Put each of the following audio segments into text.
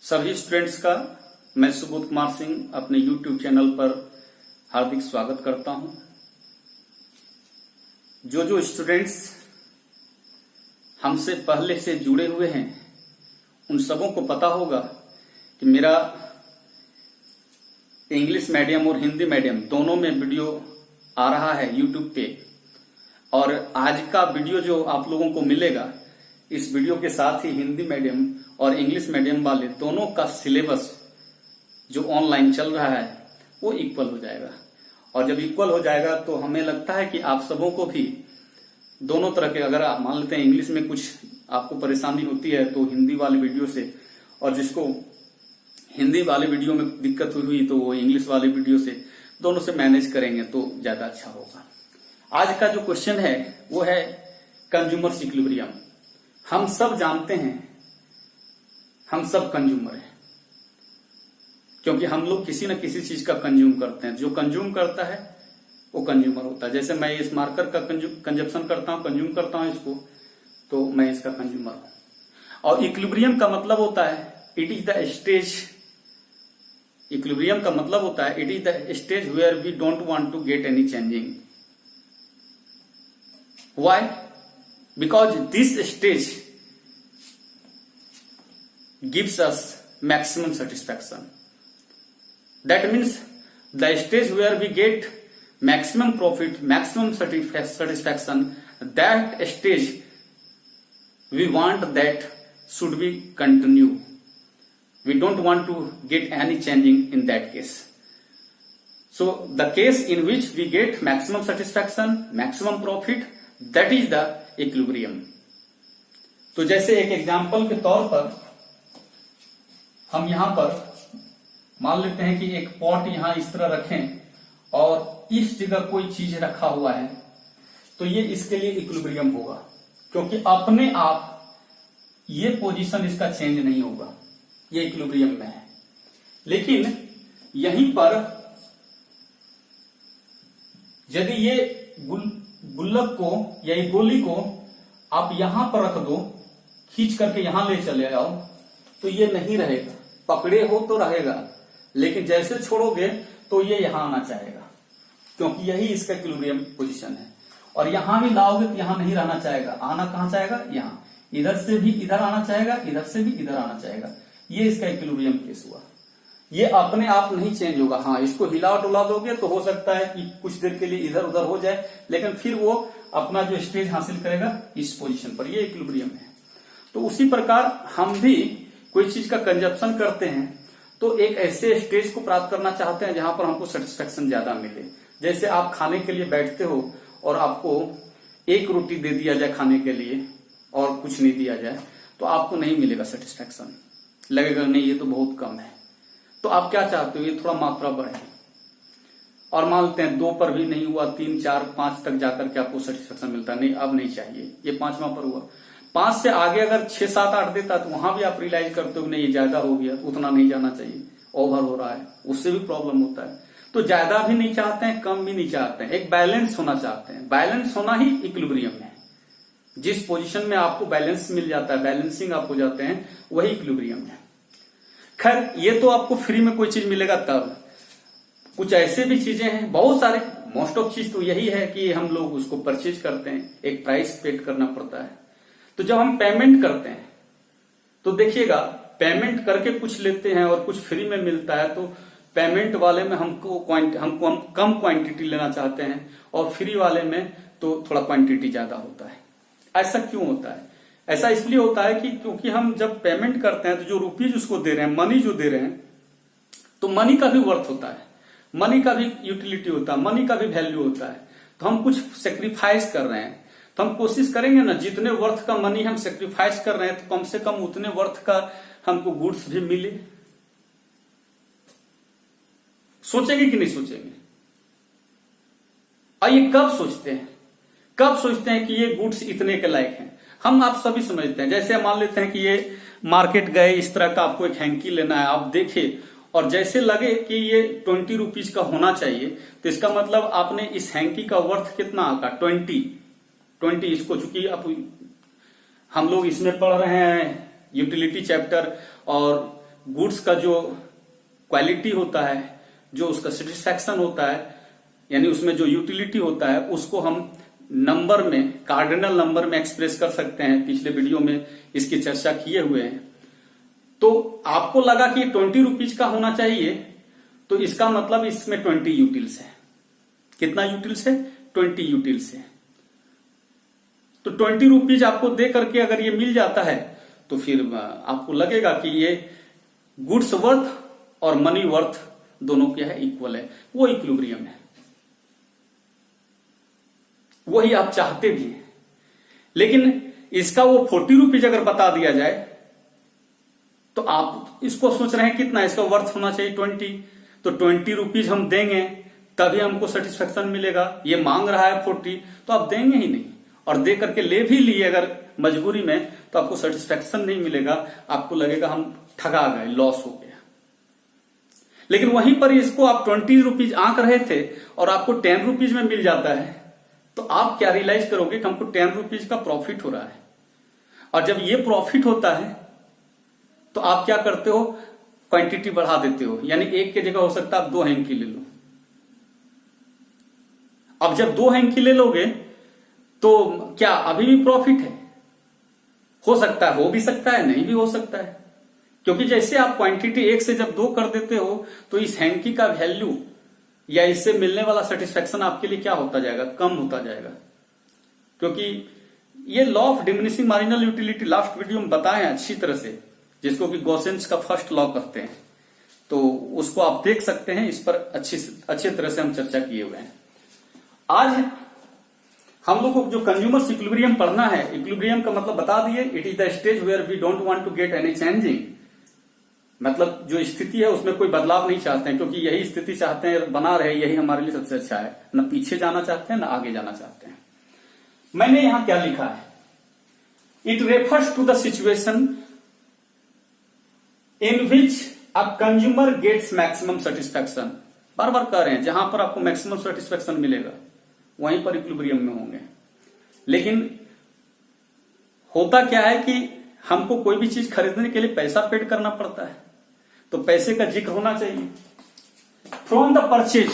सभी स्टूडेंट्स का मैं सुबोध कुमार सिंह अपने YouTube चैनल पर हार्दिक स्वागत करता हूं। जो स्टूडेंट्स हमसे पहले से जुड़े हुए हैं उन सबों को पता होगा कि मेरा इंग्लिश मीडियम और हिंदी मीडियम दोनों में वीडियो आ रहा है YouTube पे। और आज का वीडियो जो आप लोगों को मिलेगा, इस वीडियो के साथ ही हिंदी मीडियम और इंग्लिश मीडियम वाले दोनों का सिलेबस जो ऑनलाइन चल रहा है वो इक्वल हो जाएगा। और जब इक्वल हो जाएगा तो हमें लगता है कि आप सबों को भी दोनों तरह के, अगर आप मान लेते हैं इंग्लिश में कुछ आपको परेशानी होती है तो हिंदी वाले वीडियो से, और जिसको हिंदी वाले वीडियो में दिक्कत हुई तो वो इंग्लिश वाले वीडियो से, दोनों से मैनेज करेंगे तो ज्यादा अच्छा होगा। आज का जो क्वेश्चन है वो है कंज्यूमर इक्विलिब्रियम। हम सब जानते हैं, हम सब कंज्यूमर हैं, क्योंकि हम लोग किसी न किसी चीज का कंज्यूम करते हैं। जो कंज्यूम करता है वो कंज्यूमर होता है। जैसे मैं इस मार्कर का कंजप्शन करता हूं, कंज्यूम करता हूं इसको, तो मैं इसका कंज्यूमर हूं। और इक्विलिब्रियम का मतलब होता है it is the stage, equilibrium का मतलब होता है it is the stage where we don't want to get any changing. Why? Because this stage gives us maximum satisfaction. That means the stage where we get maximum profit, maximum satisfaction, that stage we want that should be continue. We don't want to get any changing in that case. So the case in which we get maximum satisfaction, maximum profit, that is the equilibrium. तो जैसे एक example के तौर पर हम यहां पर मान लेते हैं कि एक पॉट यहां इस तरह रखें और इस जगह कोई चीज रखा हुआ है, तो ये इसके लिए इक्विलिब्रियम होगा, क्योंकि अपने आप ये पोजीशन इसका चेंज नहीं होगा, ये इक्विलिब्रियम में है। लेकिन यहीं पर यदि ये गुल्लक को या ये गोली को आप यहां पर रख दो, खींच करके यहां ले चले आओ, तो ये नहीं रहेगा। पकड़े हो तो रहेगा, लेकिन जैसे छोड़ोगे तो ये यहां आना चाहेगा, क्योंकि यही इसका इक्विलिब्रियम पोजीशन है। और यहां भी लाओगे तो यहां नहीं रहना चाहेगा, आना कहां चाहेगा? यहां। इधर से भी इधर आना चाहेगा, इधर से भी इधर आना चाहेगा। ये इसका इक्विलिब्रियम केस हुआ। ये अपने आप नहीं चेंज होगा। हाँ, इसको हिला डुला दोगे तो हो सकता है कि कुछ देर के लिए इधर उधर हो जाए, लेकिन फिर वो अपना जो स्टेज हासिल करेगा इस पोजीशन पर। ये इक्विलिब्रियम है। तो उसी प्रकार हम भी कोई चीज का कंजप्शन करते हैं तो एक ऐसे स्टेज को प्राप्त करना चाहते हैं जहां पर हमको सेटिस्फेक्शन ज्यादा मिले। जैसे आप खाने के लिए बैठते हो और आपको एक रोटी दे दिया जाए खाने के लिए और कुछ नहीं दिया जाए, तो आपको नहीं मिलेगा सेटिस्फेक्शन, लगेगा नहीं ये तो बहुत कम है। तो आप क्या चाहते हो? ये थोड़ा मात्रा बढ़े। और मान लेते हैं 2 पर भी नहीं हुआ, 3, 4, 5 तक जाकर के आपको सेटिस्फेक्शन मिलता है, नहीं अब नहीं चाहिए, ये 5वां पर हुआ। 5 से आगे अगर 6, 7, 8 देता तो वहां भी आप रियलाइज करते हो नहीं ये ज्यादा हो गया, उतना नहीं जाना चाहिए, ओवर हो रहा है, उससे भी प्रॉब्लम होता है। तो ज्यादा भी नहीं चाहते हैं, कम भी नहीं चाहते हैं, एक बैलेंस होना चाहते हैं। बैलेंस होना ही इक्विलिब्रियम है। जिस पोजीशन में आपको बैलेंस मिल जाता है, बैलेंसिंग आप हो जाते हैं, वही इक्विलिब्रियम है। खैर, ये तो आपको फ्री में कोई चीज मिलेगा तब। कुछ ऐसे भी चीजें हैं, बहुत सारे, मोस्ट ऑफ चीज तो यही है कि हम लोग उसको परचेज करते हैं, एक प्राइस पेड करना पड़ता है। तो जब हम पेमेंट करते हैं तो देखिएगा, पेमेंट करके कुछ लेते हैं और कुछ फ्री में मिलता है, तो पेमेंट वाले में हम कम क्वांटिटी लेना चाहते हैं और फ्री वाले में तो थोड़ा क्वांटिटी ज्यादा होता है। ऐसा क्यों होता है? ऐसा इसलिए होता है कि क्योंकि हम जब पेमेंट करते हैं तो जो रुपीज उसको दे रहे हैं, मनी जो दे रहे हैं, तो मनी का भी वर्थ होता है, मनी का भी यूटिलिटी होता है, मनी का भी वैल्यू होता है। तो हम कुछ सेक्रीफाइस कर रहे हैं, तो हम कोशिश करेंगे ना, जितने वर्थ का मनी हम सेक्रीफाइस कर रहे हैं तो कम से कम उतने वर्थ का हमको गुड्स भी मिले। सोचेंगे कि नहीं सोचेंगे? आइए, कब सोचते हैं? कब सोचते हैं कि ये गुड्स इतने के लायक हैं? हम आप सभी समझते हैं। जैसे मान लेते हैं कि ये मार्केट गए, इस तरह का आपको एक हैंकी लेना है, आप देखे और जैसे लगे कि ये 20 रुपीज का होना चाहिए, तो इसका मतलब आपने इस हैंकी का वर्थ कितना आका? 20। इसको चूंकि हम लोग इसमें पढ़ रहे हैं यूटिलिटी चैप्टर, और गुड्स का जो क्वालिटी होता है, जो उसका सेटिस्फैक्शन होता है, यानी उसमें जो यूटिलिटी होता है, उसको हम नंबर में, कार्डिनल नंबर में एक्सप्रेस कर सकते हैं। पिछले वीडियो में इसकी चर्चा किए हुए हैं। तो आपको लगा कि 20 रुपीज का होना चाहिए, तो इसका मतलब इसमें 20 यूटिल्स है। कितना यूटिल्स है? 20 यूटिल्स है। तो 20 रुपीज आपको दे करके अगर ये मिल जाता है तो फिर आपको लगेगा कि ये गुड्स वर्थ और मनी वर्थ दोनों क्या है? इक्वल है। वो इक्विलिब्रियम है, वही आप चाहते भी हैं। लेकिन इसका वो 40 रुपीज अगर बता दिया जाए तो आप इसको सोच रहे हैं कितना इसका वर्थ होना चाहिए? 20। तो 20 रुपीज हम देंगे तभी हमको सेटिस्फेक्शन मिलेगा। ये मांग रहा है 40, तो आप देंगे ही नहीं। और दे करके ले भी लिए अगर मजबूरी में, तो आपको सेटिस्फेक्शन नहीं मिलेगा। आपको लगेगा हम ठगा गए, लॉस हो गया। लेकिन वहीं पर इसको आप 20 रुपीज आंक रहे थे और आपको 10 रुपीज में मिल जाता है, तो आप क्या रियलाइज करोगे कि हमको 10 रुपीज का प्रॉफिट हो रहा है। और जब ये प्रॉफिट होता है तो आप क्या करते हो? क्वांटिटी बढ़ा देते हो। यानी एक की जगह हो सकता है आप 2 हैंकी ले लो। अब जब 2 हैंकी ले लोगे तो क्या अभी भी प्रॉफिट है? हो सकता है, हो भी सकता है, नहीं भी हो सकता है। क्योंकि जैसे आप क्वांटिटी 1 से जब 2 कर देते हो तो इस हैंकी का वैल्यू या इससे मिलने वाला सेटिस्फेक्शन आपके लिए क्या होता जाएगा? कम होता जाएगा। क्योंकि ये law of diminishing marginal utility last video में बताए हैं अच्छी तरह से, जिसको कि गॉसेंस का फर्स्ट लॉ कहते हैं। तो उसको आप देख सकते हैं, इस पर अच्छी तरह से हम चर्चा किए हुए हैं। आज हम लोग को जो कंज्यूमर इक्विलिब्रियम पढ़ना है, इक्विलिब्रियम का मतलब बता दिए, it is the stage where we don't want to get any changing. मतलब जो स्थिति है उसमें कोई बदलाव नहीं चाहते हैं, क्योंकि यही स्थिति चाहते हैं, बना रहे, यही हमारे लिए सबसे अच्छा है। न पीछे जाना चाहते हैं, न आगे जाना चाहते हैं। मैंने यहां क्या लिखा है? It refers to the situation in which a consumer gets maximum satisfaction. बार बार कह रहे हैं, जहां पर आपको मैक्सिमम सेटिस्फैक्शन मिलेगा वहीं पर इक्विलिब्रियम में होंगे। लेकिन होता क्या है कि हमको कोई भी चीज खरीदने के लिए पैसा पेड करना पड़ता है, तो पैसे का जिक्र होना चाहिए। फ्रॉम द परचेज,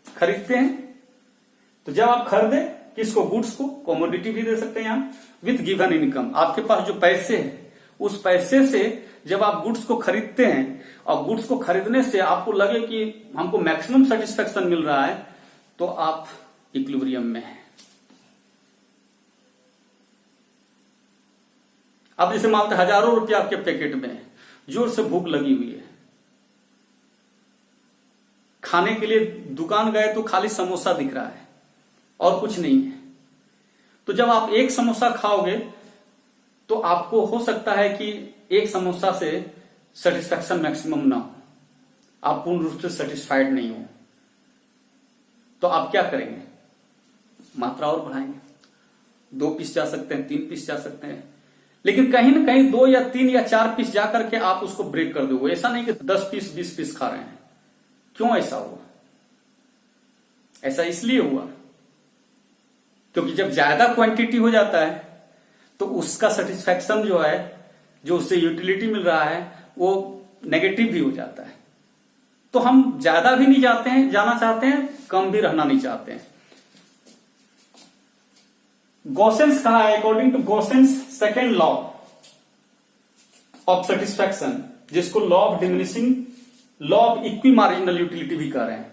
खरीदते हैं, तो जब आप खरीदे किसको? गुड्स को, कमोडिटी भी दे सकते हैं यहां, विथ गिवन इनकम। आपके पास जो पैसे है, उस पैसे से जब आप गुड्स को खरीदते हैं और गुड्स को खरीदने से आपको लगे कि हमको मैक्सिमम सेटिस्फेक्शन मिल रहा है, तो आप इक्विलिब्रियम में है। अब जैसे मानते हजारों रुपया आपके पैकेट में है, जोर से भूख लगी हुई है, खाने के लिए दुकान गए तो खाली समोसा दिख रहा है और कुछ नहीं है। तो जब आप एक समोसा खाओगे तो आपको हो सकता है कि एक समोसा से सेटिस्फैक्शन मैक्सिमम ना हो, आप पूर्ण रूप से सेटिस्फाइड नहीं हो। तो आप क्या करेंगे? मात्रा और बढ़ाएंगे। 2 पीस जा सकते हैं, 3 पीस जा सकते हैं, लेकिन कहीं ना कहीं 2 या 3 या 4 पीस जाकर के आप उसको ब्रेक कर दोगे। ऐसा नहीं कि 10 पीस 20 पीस खा रहे हैं। क्यों ऐसा हुआ? ऐसा इसलिए हुआ क्योंकि जब ज्यादा क्वांटिटी हो जाता है तो उसका सेटिस्फैक्शन जो है, जो उससे यूटिलिटी मिल रहा है, वो नेगेटिव भी हो जाता है। तो हम ज्यादा भी नहीं जाना चाहते हैं, कम भी रहना नहीं चाहते हैं। गॉसेंस कहा है, according to Gossen's second law of satisfaction, जिसको law of diminishing, law of equi marginal utility भी कह रहे हैं।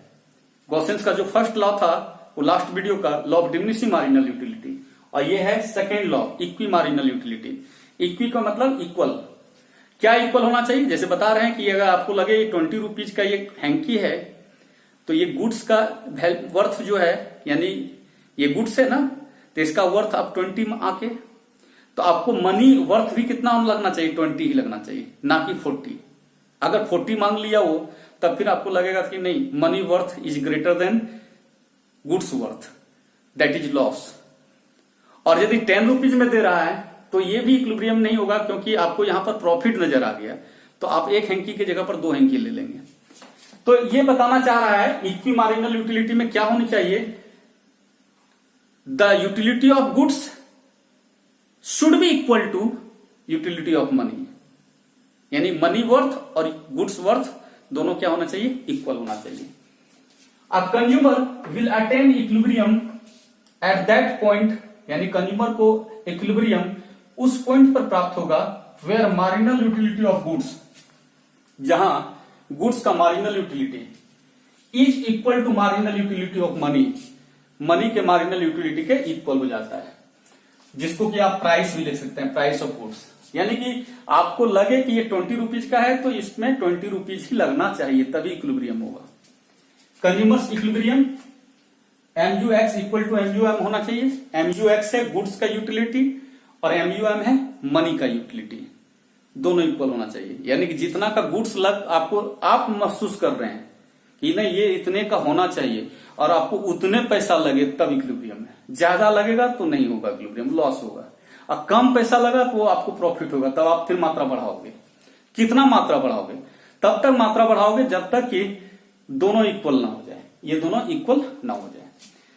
गॉसेंस का जो फर्स्ट लॉ था वो लास्ट वीडियो का law of diminishing marginal utility, और ये है second law equi marginal utility. Equi का मतलब इक्वल। क्या इक्वल होना चाहिए? जैसे बता रहे हैं कि अगर आपको लगे 20 रुपीज का ये हैंकी है, तो ये गुड्स का वर्थ जो है, यानी ये गुड्स है ना, तो इसका वर्थ आप 20 में आके, तो आपको मनी वर्थ भी कितना लगना चाहिए? 20 ही लगना चाहिए, ना कि 40। अगर 40 मांग लिया वो, तब फिर आपको लगेगा कि नहीं, money worth is greater than goods worth, that is loss. और यदि 10 रुपीज में दे रहा है तो ये भी इक्विलिब्रियम नहीं होगा, क्योंकि आपको यहां पर प्रॉफिट नजर आ गया, तो आप एक हैंकी की जगह पर 2 हैंकी ले लेंगे। तो ये बताना चाह रहा है इक्वी मार्जिनल यूटिलिटी में क्या होनी चाहिए? The utility of goods should be equal to utility of money. यानी मनी वर्थ और गुड्स वर्थ दोनों क्या होना चाहिए, इक्वल होना चाहिए। A consumer will attain equilibrium at that point, यानी कंज्यूमर को इक्विलिब्रियम उस पॉइंट पर प्राप्त होगा where marginal utility of goods, जहां गुड्स का marginal utility is equal to marginal utility of money, money के मार्जिनल यूटिलिटी के इक्वल हो जाता है, जिसको कि आप प्राइस भी लिख सकते हैं, प्राइस ऑफ गुड्स। यानी कि आपको लगे कि ये 20 रुपीज का है तो इसमें 20 रुपीज ही लगना चाहिए, तभी इक्विलिब्रियम होगा। Consumers equilibrium MUX equal to MUM होना चाहिए। MUX है गुड्स का यूटिलिटी और MUM है मनी का यूटिलिटी, दोनों इक्वल होना चाहिए। यानी कि जितना का गुड्स आपको आप महसूस कर रहे हैं कि नहीं ये इतने का होना चाहिए और आपको उतने पैसा लगे तब इक्विलिब्रियम है। ज्यादा लगेगा तो नहीं होगा इक्विलिब्रियम, लॉस होगा। और कम पैसा लगा तो वो आपको प्रॉफिट होगा, तब आप फिर मात्रा बढ़ाओगे। कितना मात्रा बढ़ाओगे? तब तक मात्रा बढ़ाओगे जब तक कि दोनों इक्वल ना हो जाए, ये दोनों इक्वल ना हो जाए।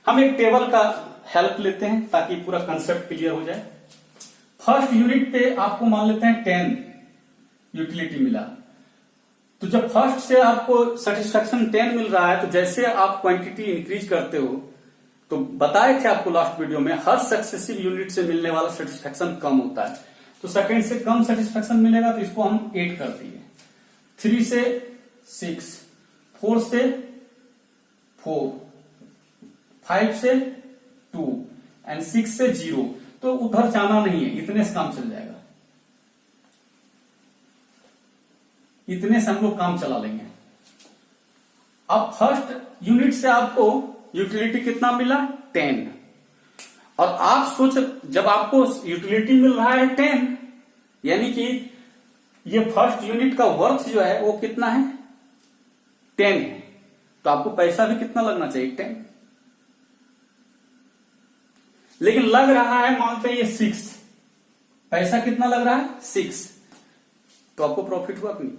हम एक टेबल का हेल्प लेते हैं ताकि पूरा कंसेप्ट क्लियर हो जाए। फर्स्ट यूनिट पे आपको मान लेते हैं 10 यूटिलिटी मिला, तो जब फर्स्ट से आपको सेटिस्फेक्शन 10 मिल रहा है तो जैसे आप क्वांटिटी इंक्रीज करते हो, तो बताए थे आपको लास्ट वीडियो में, हर सक्सेसिव यूनिट से मिलने वाला सेटिस्फेक्शन कम होता है। तो सेकंड से कम सेटिस्फेक्शन मिलेगा तो इसको हम 8 कर दिए, 3 से 6, 4 से 4, 5 से 2 एंड 6 से 0। तो उधर जाना नहीं है, इतने से काम चल जाएगा, इतने से हम लोग काम चला लेंगे। अब फर्स्ट यूनिट से आपको यूटिलिटी कितना मिला? 10। और आप सोच, जब आपको यूटिलिटी मिल रहा है 10, यानी कि ये फर्स्ट यूनिट का वर्थ जो है वो कितना है? 10 है। तो आपको पैसा भी कितना लगना चाहिए? 10। लेकिन लग रहा है, मानते हैं ये 6, पैसा कितना लग रहा है? 6। तो आपको प्रॉफिट हुआ कि नहीं?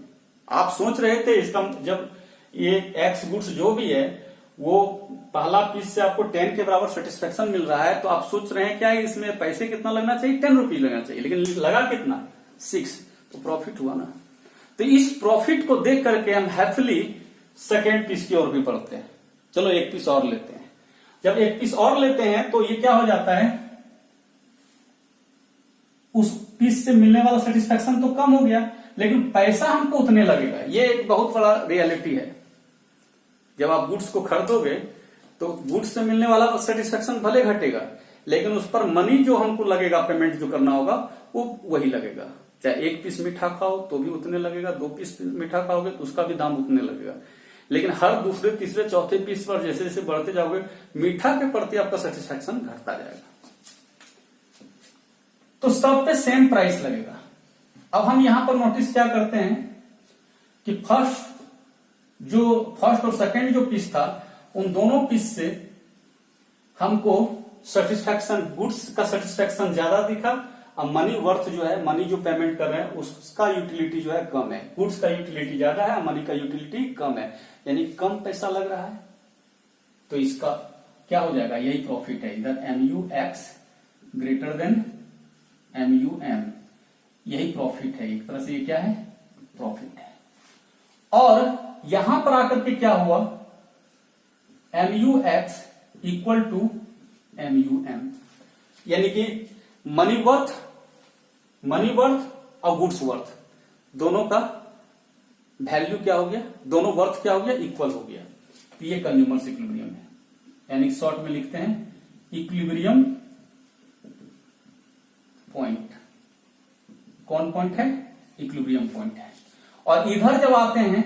आप सोच रहे थे इसका, जब ये एक्स गुड्स जो भी है वो पहला पीस से आपको 10 के बराबर सेटिस्फेक्शन मिल रहा है, तो आप सोच रहे हैं क्या इसमें पैसे कितना लगना चाहिए? 10 रुपीज लगना चाहिए, लेकिन लगा कितना? 6। तो प्रॉफिट हुआ ना। तो इस प्रॉफिट को देख करके हम हैप्पीली सेकेंड पीस की ओर भी बढ़ते हैं। चलो एक पीस और लेते हैं। जब एक पीस और लेते हैं तो ये क्या हो जाता है, उस पीस से मिलने वाला सेटिस्फेक्शन तो कम हो गया, लेकिन पैसा हमको उतने लगेगा। ये एक बहुत बड़ा रियलिटी है। जब आप गुड्स को खरीदोगे तो गुड्स से मिलने वाला सेटिस्फेक्शन भले घटेगा, लेकिन उस पर मनी जो हमको लगेगा, पेमेंट जो करना होगा वो वही लगेगा। चाहे एक पीस मीठा खाओ तो भी उतने लगेगा, 2 पीस मीठा खाओगे तो उसका भी दाम उतने लगेगा। लेकिन हर दूसरे, तीसरे, चौथे पीस पर जैसे जैसे बढ़ते जाओगे, मीठा के प्रति आपका सेटिस्फेक्शन घटता जाएगा। तो सब पे सेम प्राइस लगेगा। अब हम यहां पर नोटिस क्या करते हैं कि फर्स्ट और सेकंड जो पीस था, उन दोनों पीस से हमको सेटिस्फेक्शन, गुड्स का सेटिस्फेक्शन ज्यादा दिखा, और मनी वर्थ जो है, मनी जो पेमेंट कर रहे हैं उसका यूटिलिटी जो है कम है। गुड्स का यूटिलिटी ज्यादा है, मनी का यूटिलिटी कम है, यानी कम पैसा लग रहा है। तो इसका क्या हो जाएगा? यही प्रॉफिट है। इधर MUX ग्रेटर देन MUM, यही प्रॉफिट है। एक तरह से ये क्या है? प्रॉफिट है। और यहां पर आकर के क्या हुआ? MUX इक्वल टू MUM, यानी कि मनी वर्थ और गुड्स वर्थ दोनों का वैल्यू क्या हो गया? दोनों वर्थ क्या हो गया? इक्वल हो गया। तो ये कंज्यूमर्स इक्विलिब्रियम है। यानी शॉर्ट में लिखते हैं इक्विलिब्रियम पॉइंट। कौन पॉइंट है? इक्विलिब्रियम पॉइंट है। और इधर जब आते हैं,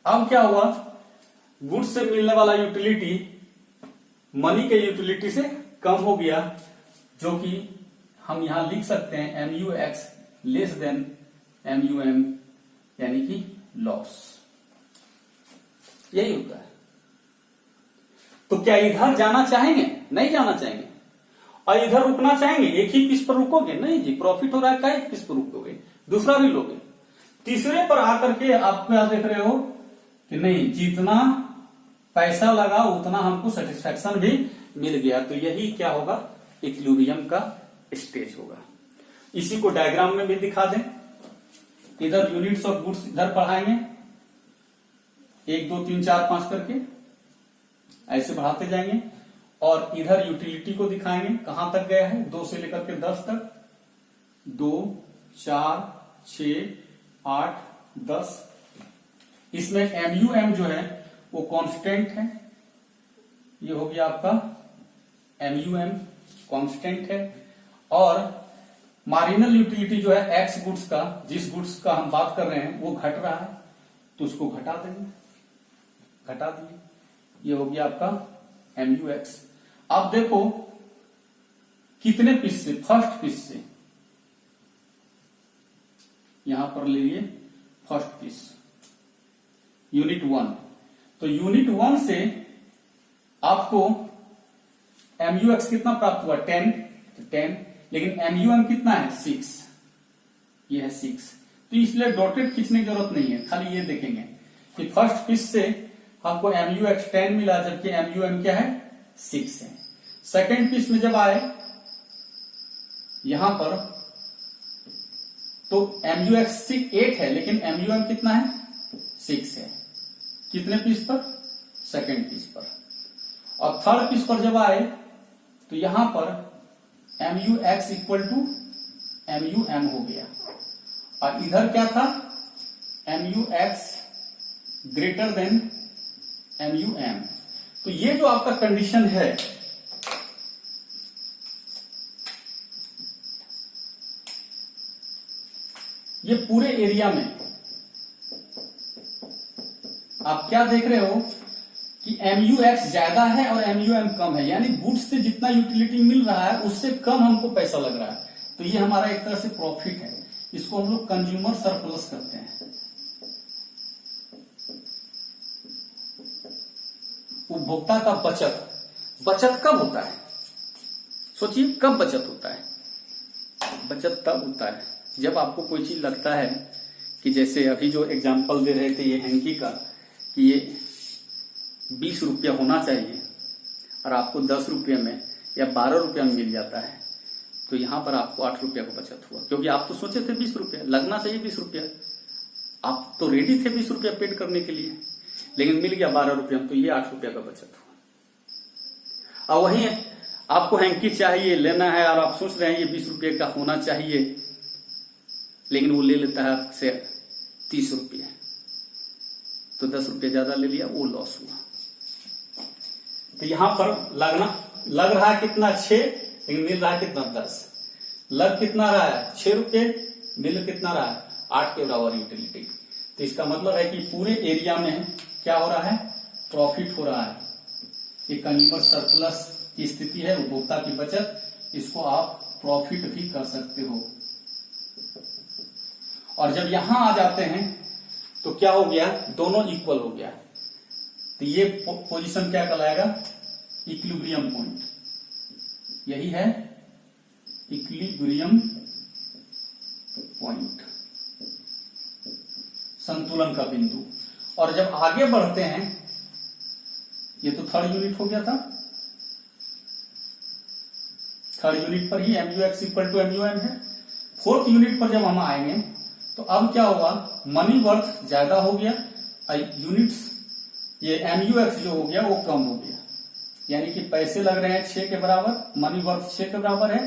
अब क्या हुआ? गुड्स से मिलने वाला यूटिलिटी मनी के यूटिलिटी से कम हो गया, जो कि हम यहां लिख सकते हैं MUX लेस देन MUM, यानी कि लॉस। यही होता है। तो क्या इधर जाना चाहेंगे? नहीं जाना चाहेंगे। और इधर रुकना चाहेंगे? एक ही पीस पर रुकोगे? नहीं जी, प्रॉफिट हो रहा है, क्या एक पीस पर रुकोगे? दूसरा भी लोगे। तीसरे पर आकर के आप क्या देख रहे हो कि नहीं, जितना पैसा लगा उतना हमको सेटिस्फेक्शन भी मिल गया। तो यही क्या होगा? इक्विलिब्रियम का स्टेज होगा। इसी को डायग्राम में भी दिखा दें। इधर यूनिट्स ऑफ गुड्स इधर पढ़ाएंगे 1 2 3 4 5 करके ऐसे बढ़ाते जाएंगे, और इधर यूटिलिटी को दिखाएंगे कहां तक गया है, 2 से लेकर के 10 तक, 2 4 6 8 10। इसमें MUM जो है वो कांस्टेंट है, ये हो गया आपका MUM कांस्टेंट है। और मार्जिनल यूटिलिटी जो है एक्स गुड्स का, जिस गुड्स का हम बात कर रहे हैं वो घट रहा है तो उसको घटा देंगे, घटा दिए, ये हो गया आपका MUX। अब देखो कितने पीस से, फर्स्ट पीस से, यहां पर ले लिए फर्स्ट पीस यूनिट 1। तो यूनिट 1 से आपको MUX कितना प्राप्त हुआ, 10, तो 10, लेकिन MUM कितना है, 6, ये है 6। तो इसलिए डॉटेड खींचने की जरूरत नहीं है, खाली ये देखेंगे कि फर्स्ट पीस से हमको MUX 10 मिला, जबकि MUM क्या है, 6 है। सेकेंड पीस में जब आए यहां पर तो MUX 8 है, लेकिन MUM कितना है, 6 है। कितने पीस पर, सेकेंड पीस पर। और थर्ड पीस पर जब आए तो यहां पर MUX इक्वल टू MUM हो गया, और इधर क्या था, MUX ग्रेटर देन MUM। तो ये जो आपका कंडीशन है, ये पूरे एरिया में आप क्या देख रहे हो कि MUX ज्यादा है और MUM कम है, यानी गुड्स से जितना यूटिलिटी मिल रहा है उससे कम हमको पैसा लग रहा है। तो ये हमारा एक तरह से प्रॉफिट है, इसको हम लोग कंज्यूमर सरप्लस करते हैं। उपभोक्ता का बचत, बचत कब होता है, सोचिए कब बचत होता है। बचत तब होता है जब आपको कोई चीज लगता है कि जैसे अभी जो एग्जांपल दे रहे थे ये हैंकी का, कि ये 20 रुपया होना चाहिए और आपको 10 रुपये में या 12 रुपया में मिल जाता है, तो यहां पर आपको 8 रुपया का बचत हुआ, क्योंकि आप तो सोचे थे 20 रुपया लगना चाहिए, 20 रुपया आप तो रेडी थे 20 रुपया पेड करने के लिए, लेकिन मिल गया 12 रुपया, तो ये 8 रुपया का बचत हुआ। और वही आपको हैंकी चाहिए, लेना है, और आप सोच रहे हैं ये 20 रुपये का होना चाहिए, लेकिन वो ले लेता है आपसे 30 रुपये, तो 10 रुपये ज्यादा ले लिया, वो लॉस हुआ। तो यहां पर लग रहा है कितना, 6, लेकिन मिल रहा है कितना, 10। लग कितना रहा है, 6 रुपये, मिल कितना रहा है, 8 के बराबर यूटिलिटी। तो इसका मतलब है कि पूरे एरिया में क्या हो रहा है, प्रॉफिट हो रहा है। ये कंज्यूमर सरप्लस की स्थिति है, उपभोक्ता की बचत, इसको आप प्रॉफिट भी कर सकते हो। और जब यहां आ जाते हैं तो क्या हो गया, दोनों इक्वल हो गया, तो ये पोजीशन क्या कहलाएगा, इक्विलिब्रियम पॉइंट। यही है इक्विलिब्रियम पॉइंट, संतुलन का बिंदु। और जब आगे बढ़ते हैं, ये तो थर्ड यूनिट हो गया था, थर्ड यूनिट पर ही MUX इक्वल टू MUM है। फोर्थ यूनिट पर जब हम आएंगे तो अब क्या होगा, मनी वर्थ ज्यादा हो गया, यूनिट्स ये MUX जो हो गया वो कम हो गया, यानी कि पैसे लग रहे हैं 6 के बराबर, मनी वर्थ 6 के बराबर है,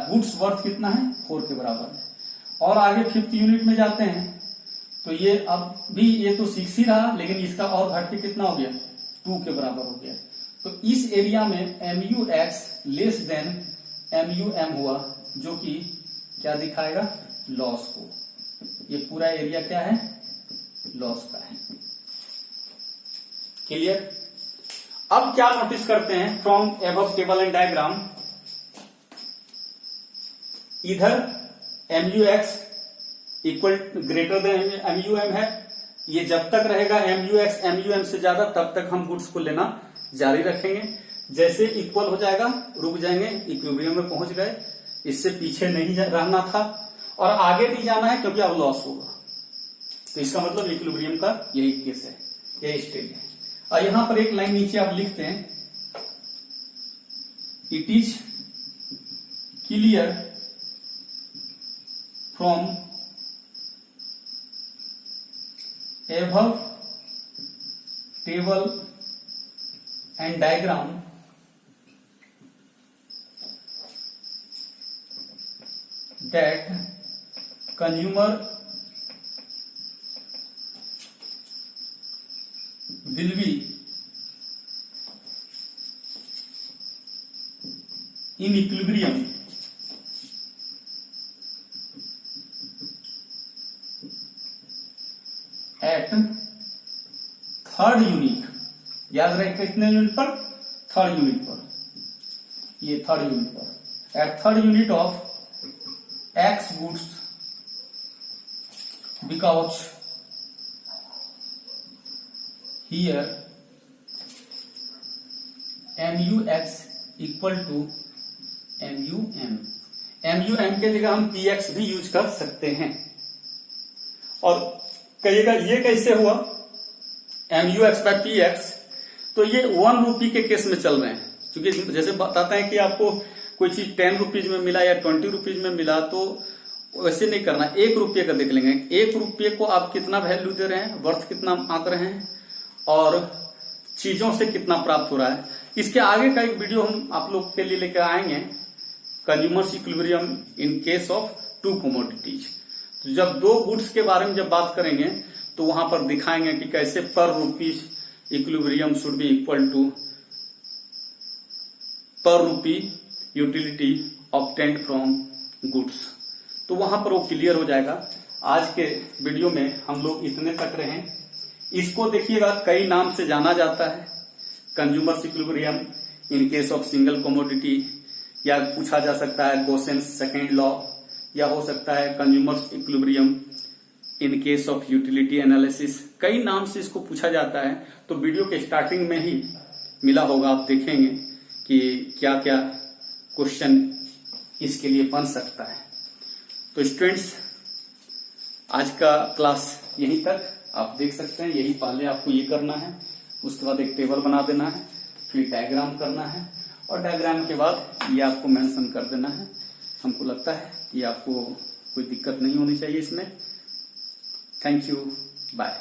गुड्स वर्थ कितना है, 4 के बराबर है। और आगे फिफ्थ यूनिट में जाते हैं तो ये अब भी ये तो 6 ही रहा, लेकिन इसका और घट के कितना हो गया, 2 के बराबर हो गया। तो इस एरिया में MUX लेस देन MUM हुआ, जो कि क्या दिखाएगा, लॉस को। ये पूरा एरिया क्या है, लॉस का है। क्लियर। अब क्या नोटिस करते हैं, from above table and diagram, इधर MUX equal greater than MUM है, ये जब तक रहेगा MUX MUM से ज्यादा तब तक हम गुड्स को लेना जारी रखेंगे। जैसे इक्वल हो जाएगा रुक जाएंगे, इक्विलिब्रियम में पहुंच गए, इससे पीछे नहीं रहना था और आगे नहीं जाना है क्योंकि अब लॉस होगा। तो इसका मतलब इक्विलिब्रियम का यही केस है, यही स्टेज है। और यहां पर एक लाइन नीचे आप लिखते हैं, it is clear from above table and diagram that consumer will be in equilibrium at third unit, याद रहे कितने यूनिट पर, थर्ड यूनिट पर, ये थर्ड यूनिट पर, at third unit of X goods because here MUX equal to MUM, MUM के जगह हम PX भी यूज कर सकते हैं। और कहिएगा ये कैसे हुआ MUX बाय PX, तो ये 1 रुपी के केस में चल रहे हैं, क्योंकि जैसे बताते हैं कि आपको कोई चीज 10 रुपीज में मिला या 20 रुपीज में मिला, तो वैसे नहीं करना, 1 रुपये का देख लेंगे, 1 रुपये को आप कितना वैल्यू दे रहे हैं, वर्थ कितना आंक रहे हैं और चीजों से कितना प्राप्त हो रहा है। इसके आगे का एक वीडियो हम आप लोग के लिए लेकर आएंगे, consumers equilibrium in case of 2 commodities. तो जब 2 गुड्स के बारे में जब बात करेंगे तो वहां पर दिखाएंगे कि कैसे per rupees equilibrium should be equal to per rupee utility obtained from goods, तो वहां पर वो क्लियर हो जाएगा। आज के वीडियो में हम लोग इतने तक रहे। इसको देखिएगा, कई नाम से जाना जाता है, consumers equilibrium in case of single commodity, या पूछा जा सकता है गोसेंस सेकेंड लॉ, या हो सकता है consumers equilibrium in case of utility analysis, कई नाम से इसको पूछा जाता है। तो वीडियो के स्टार्टिंग में ही मिला होगा, आप देखेंगे कि क्या क्या क्वेश्चन इसके लिए बन सकता है। तो स्टूडेंट्स, आज का क्लास यहीं तक, आप देख सकते हैं, यही पहले आपको ये करना है, उसके बाद एक टेबल बना देना है, फिर डायग्राम करना है, और डायग्राम के बाद ये आपको मेंशन कर देना है। हमको लगता है कि आपको कोई दिक्कत नहीं होनी चाहिए इसमें। Thank you, bye.